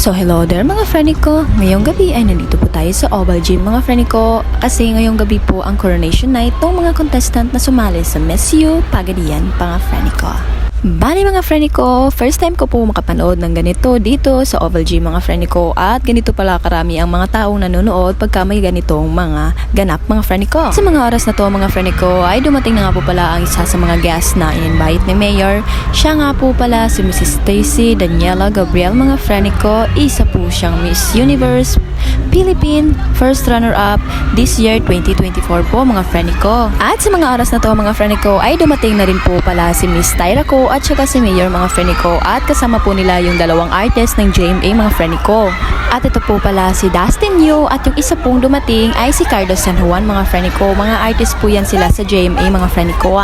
So hello there mga friend ko. Ngayong gabi ay nandito po tayo sa Oval Gym mga friend ko. Kasi ngayong gabi po ang coronation night ng mga contestant na sumali sa Miss U Pagadian mga friend ko. Bali mga friend ko, first time ko po makapanood ng ganito dito sa Oval Gym mga friend ko. At ganito pala karami ang mga taong nanonood pagka may ganitong mga ganap mga friend ko. Sa mga oras na to mga friend ko ay dumating na nga po pala ang isa sa mga guests na in-invite ni Mayor. Siya nga po pala si Mrs. Stacy Daniela Gabriel mga friend ko. Isa po siyang Miss Universe Philippine first runner-up this year 2024 po mga friend ko. At sa mga oras na to mga friend ko ay dumating na rin po pala si Miss Tyra ko at saka si Mayor mga friend ko. At kasama po nila yung dalawang artist ng JMA mga friend ko. At ito po pala si Dustin Yu at yung isa pong dumating ay si Carlos San Juan mga friend ko. Mga artist po yan sila sa JMA mga friend ko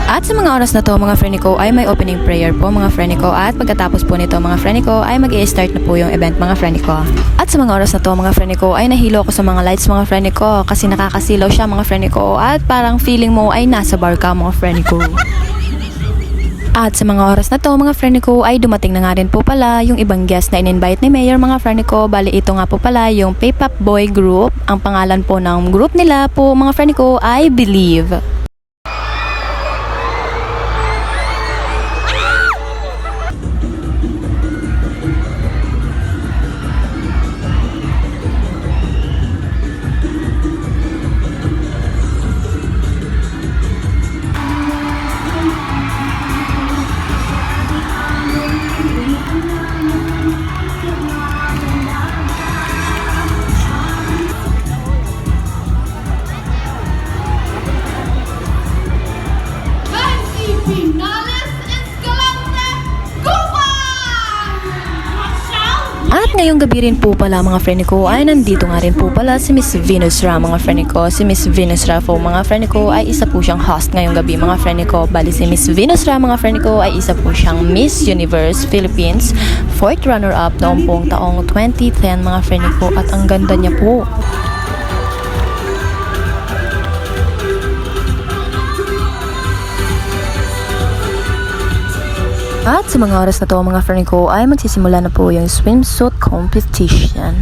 At sa mga oras na to mga friend ko ay may opening prayer po mga friend ko. At pagkatapos po nito mga friend ko ay mag-i-start na po yung event mga friend ko. At sa mga oras na to mga friend ko ay nahilo ko sa mga lights mga friend ko kasi nakakasilaw siya mga friend ko. At parang feeling mo ay nasa bar ka mga friend ko. At sa mga oras na to mga friend ko ay dumating na nga rin po pala yung ibang guest na in-invite ni Mayor mga friend ko. Bali ito nga po pala yung P-Pop Boy Group. Ang pangalan po ng group nila po mga friend ko ay Believe. At ngayong gabi rin po pala mga friend ko ay nandito nga rin po pala si Miss Venus Ra mga friend ko. Si Miss Venus Ra po mga friend ko ay isa po siyang host ngayong gabi mga friend ko. Bali si Miss Venus Ra mga friend ko ay isa po siyang Miss Universe Philippines 4th runner-up noong pong taong 2010 mga friend ko. At ang ganda niya po. At sa mga oras na to mga friend ko ay magsisimula na po yung swimsuit competition.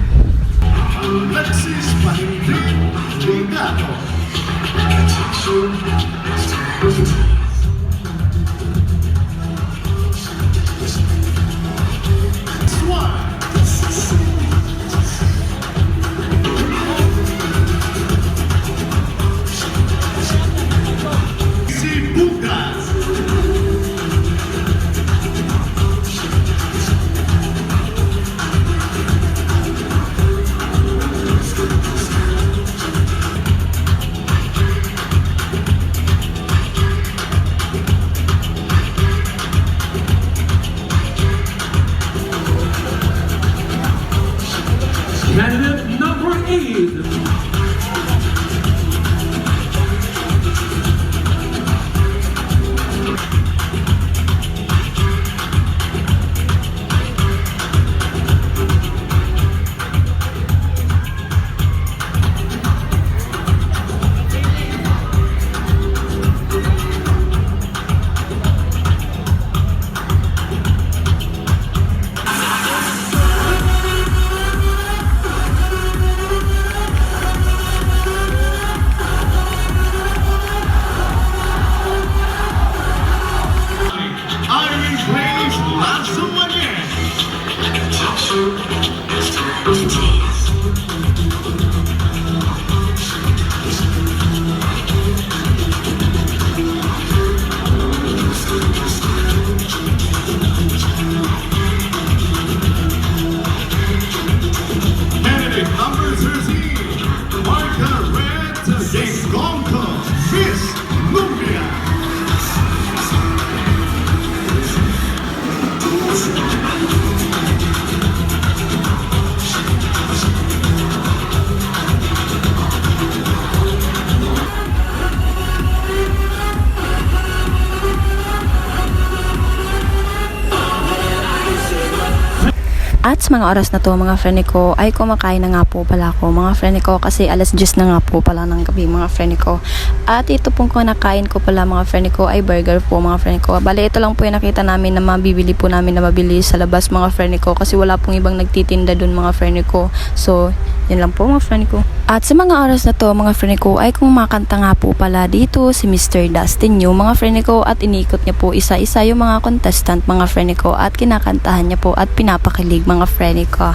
At sa mga oras na to mga friend ko ay kumakain na nga po pala ako mga friend ko kasi alas 10 na nga po pala ng gabi mga friend ko. At ito pong kinakain ko pala mga friend ko ay burger po mga friend ko. Bale ito lang po yung nakita namin na mabibili po namin na mabilis sa labas mga friend ko kasi wala pong ibang nagtitinda dun mga friend ko. So yan lang po mga friend ko. At sa mga oras na to mga friend ko ay kumakanta nga po pala dito si Mr. Dustin New mga friend ko at iniikot niya po isa-isa yung mga contestant mga friend ko at kinakantahan niya po at pinapakilig mga friend ko.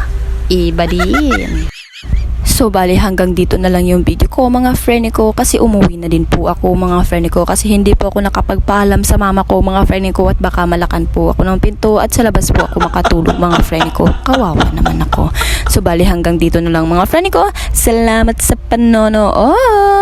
Iba din. So bali hanggang dito na lang yung video ko mga friend ko kasi umuwi na din po ako mga friend ko kasi hindi po ako nakapagpaalam sa mama ko mga friend ko at baka malakan po ako ng pinto at sa labas po ako makatulog mga friend ko. Kawawa naman ako. So bali hanggang dito na lang mga friend ko. Salamat sa panonood.